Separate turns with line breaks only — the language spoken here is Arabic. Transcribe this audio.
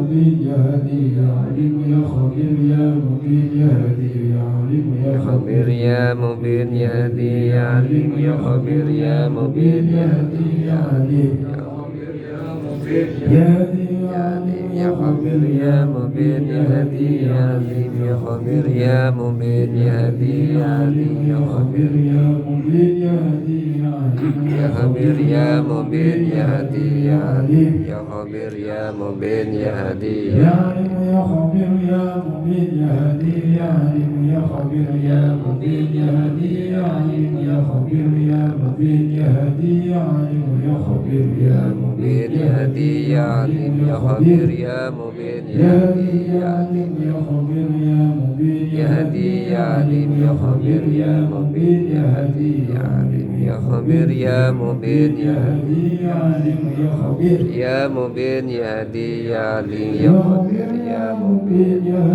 مبين يا هادي يا عليم يا خبير يا مبين يا هادي يا عليم يا
خبير يا مبين يا هادي يا عليم يا خبير يا مبين يا هادي يا عليم يا خبير يا مبين
يا هادي
يا عليم يا خبير يا مبين يا هادي يا عليم يا خبير يا مبين يا هادي يا عليم يا خبير
يا مبين يا هادي يا عليم
يا خبير يا مبين يا هادي يا عليم يا خبير يا مبين يا هادي
يا عليم يا خبير يا مبين يا هادي يا عليم يا خبير يا مبين يا هادي يا عليم يا خبير يا مبين يا هادي يا عليم يا خبير يا
مبين
مبين
يا هادي يا عليم يا خبير يا مبين يا
يا
هادي
هادي
يا
يا
عليم
عليم يا خبير يا مبين
يا هادي يا عليم يا خبير يا مبين يا هادي يا عليم يا خبير يا مبين يا
يا هادي يا عليم يا خبير
يا مبين يا هادي يا عليم يا خبير يا مبين